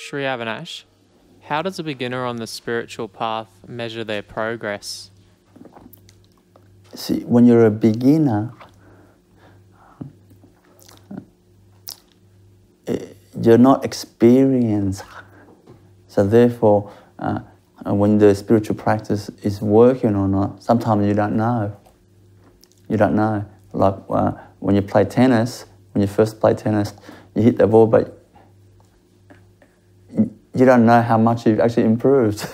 Sri Avinash, how does a beginner on the spiritual path measure their progress? See, when you're a beginner, you're not experienced. So therefore, when the spiritual practice is working or not, sometimes you don't know. You don't know. Like when you play tennis, when you first play tennis, you hit the ball, but you don't know how much you've actually improved.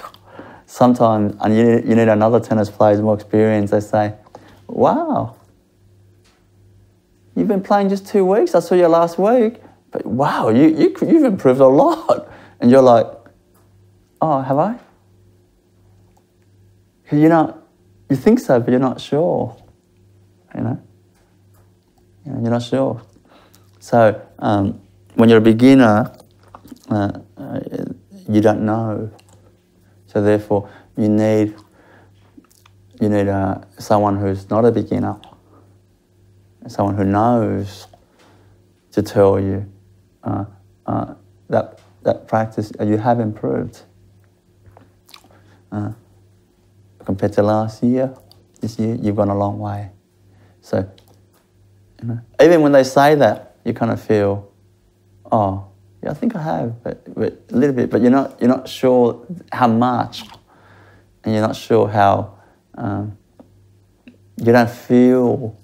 Sometimes, and you need another tennis player who's more experienced. They say, wow, you've been playing just 2 weeks. I saw you last week, but wow, you've improved a lot. And you're like, oh, have I? Because you think so, but you're not sure. You're not sure. So when you're a beginner, you don't know. So therefore, you need someone who's not a beginner, someone who knows, to tell you that practice you have improved compared to last year. This year, you've gone a long way. So even when they say that, you kind of feel, oh, yeah, I think I have, but a little bit. But you're not sure how much, and you're not sure how. You don't feel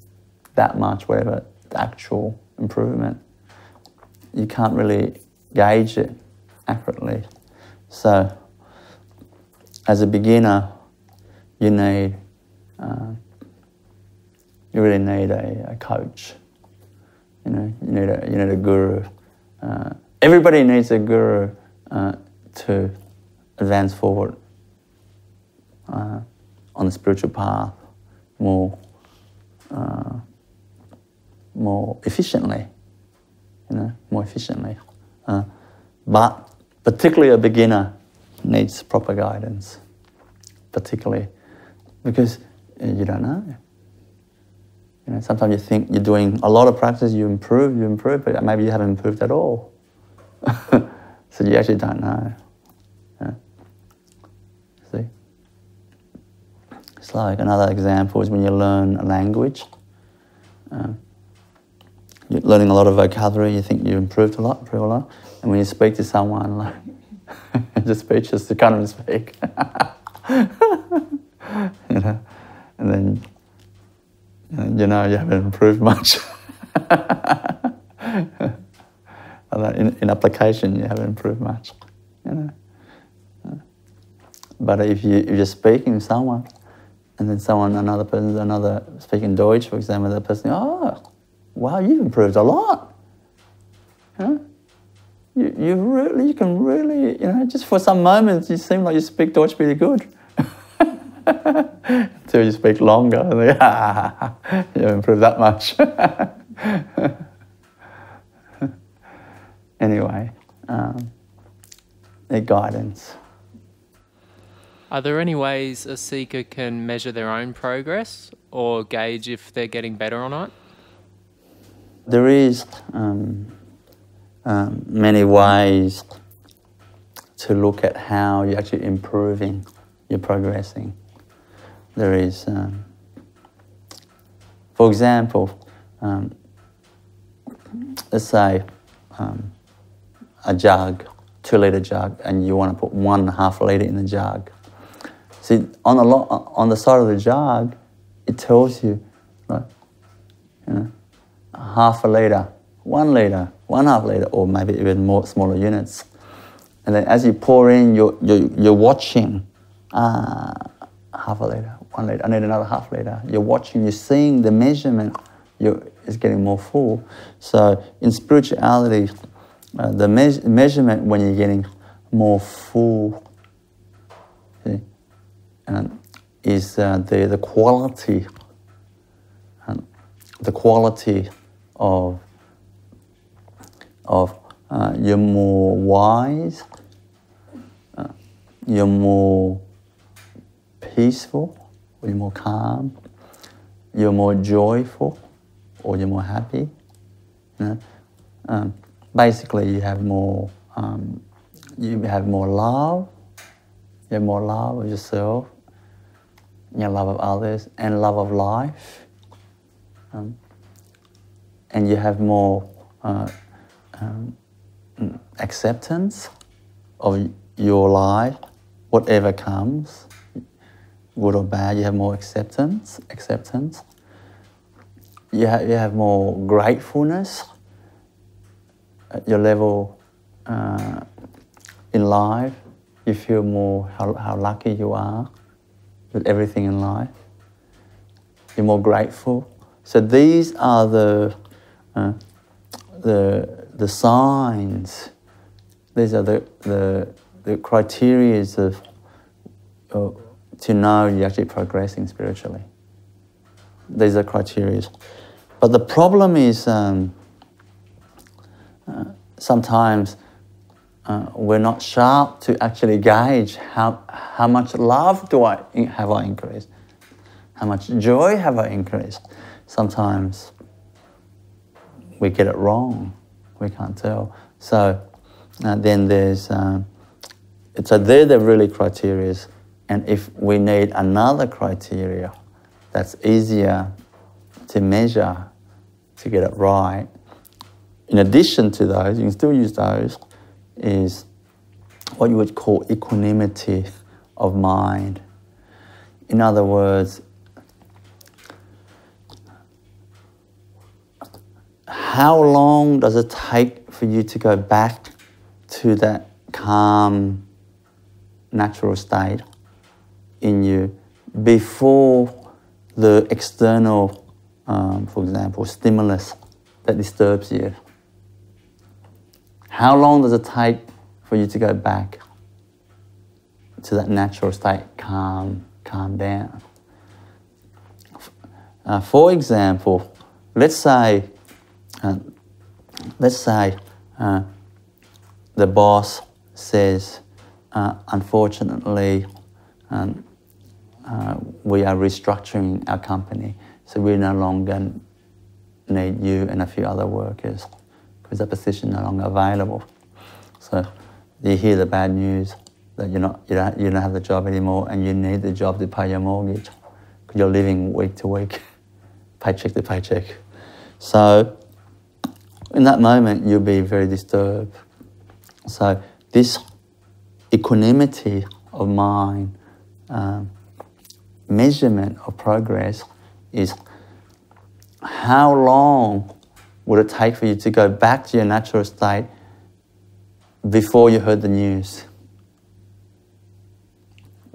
that much, whatever the actual improvement. You can't really gauge it accurately. So, as a beginner, you really need a coach. You need a guru. Everybody needs a guru to advance forward on the spiritual path more efficiently. More efficiently. But particularly a beginner needs proper guidance. Particularly because you don't know. Sometimes you think you're doing a lot of practice, you improve, but maybe you haven't improved at all. So you actually don't know. See? It's like another example is when you learn a language. You're learning a lot of vocabulary, you think you improved a lot, and when you speak to someone, like, just speechless, you can't even speak. And then you haven't improved much. In application, you haven't improved much. But if you're speaking to someone, and then another person speaking Deutsch, for example, that person, oh, wow, you've improved a lot. You can really, just for some moments, you seem like you speak Deutsch pretty good. Until you speak longer, and you haven't improved that much. Anyway, their guidance. Are there any ways a seeker can measure their own progress or gauge if they're getting better or not? There is many ways to look at how you're actually improving, you're progressing. There is, for example, let's say a jug, 2-litre jug, and you want to put 1.5 litre in the jug. See, on the side of the jug, it tells you, half a litre, 1 litre, 1.5 litre, or maybe even more smaller units. And then as you pour in, you're watching, half a litre, 1 litre, I need another half litre. You're watching, you're seeing the measurement is getting more full. So in spirituality, the measurement when you're getting more full is the quality, of you're more wise, you're more peaceful, or you're more calm, you're more joyful, or you're more happy. Basically, you have more you have more love. You have more love of yourself, your love of others, and love of life. And you have more acceptance of your life, whatever comes, good or bad. You have more acceptance. You have more gratefulness at your level in life. You feel more how lucky you are with everything in life. You're more grateful. So these are the signs. These are the criteria of to know you're actually progressing spiritually. These are criteria. But the problem is sometimes we're not sharp to actually gauge how much love have I increased, how much joy have I increased. Sometimes we get it wrong. We can't tell. So then there's so they're the really criteria. And if we need another criteria that's easier to measure to get it right, in addition to those, you can still use those, is what you would call equanimity of mind. In other words, how long does it take for you to go back to that calm, natural state in you before the external, for example, stimulus that disturbs you? How long does it take for you to go back to that natural state, calm down? For example, let's say the boss says, unfortunately, we are restructuring our company, so we no longer need you and a few other workers because the position is no longer available. So you hear the bad news that you don't have the job anymore, and you need the job to pay your mortgage because you're living week to week, paycheck to paycheck. So in that moment, you'll be very disturbed. So this equanimity of mind, measurement of progress, is how long would it take for you to go back to your natural state before you heard the news?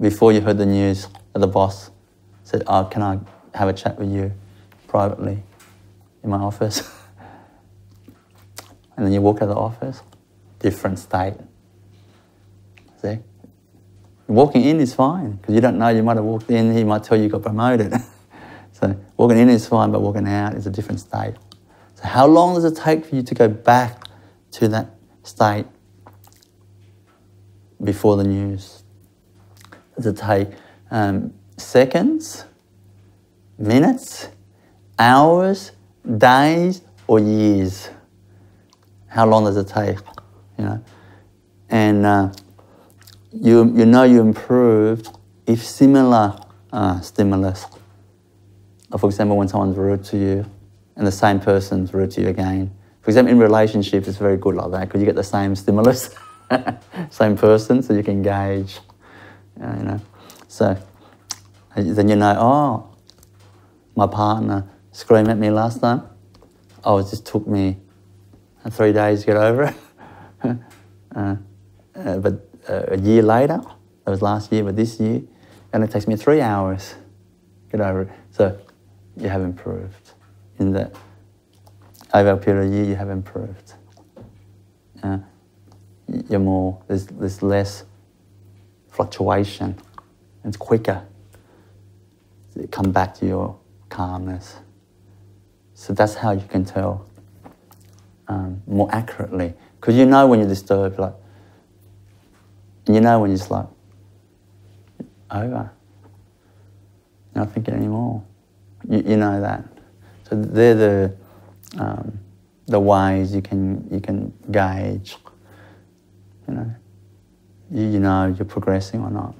Before you heard the news that the boss said, "Oh, can I have a chat with you privately in my office?" And then you walk out of the office, different state. See? Walking in is fine, because you don't know, you might have walked in, he might tell you got promoted. So walking in is fine, but walking out is a different state. So how long does it take for you to go back to that state before the news? Does it take seconds, minutes, hours, days, or years? How long does it take? And you know you improved if similar stimulus. For example, when someone's rude to you and the same person's rude to you again. For example, in relationships, it's very good like that because you get the same stimulus, same person, so you can gauge, So then you know, oh, my partner screamed at me last time. Oh, it just took me 3 days to get over it. But a year later, that was last year, but this year, it only takes me 3 hours to get over it. So you have improved. In that, over a period of a year, you have improved. You're more, there's less fluctuation. It's quicker. You come back to your calmness. So that's how you can tell more accurately. Because you know when you're disturbed, like, and you know when you're just like, over. You're not thinking anymore. You know that. So they're the ways you can gauge, you know you're progressing or not.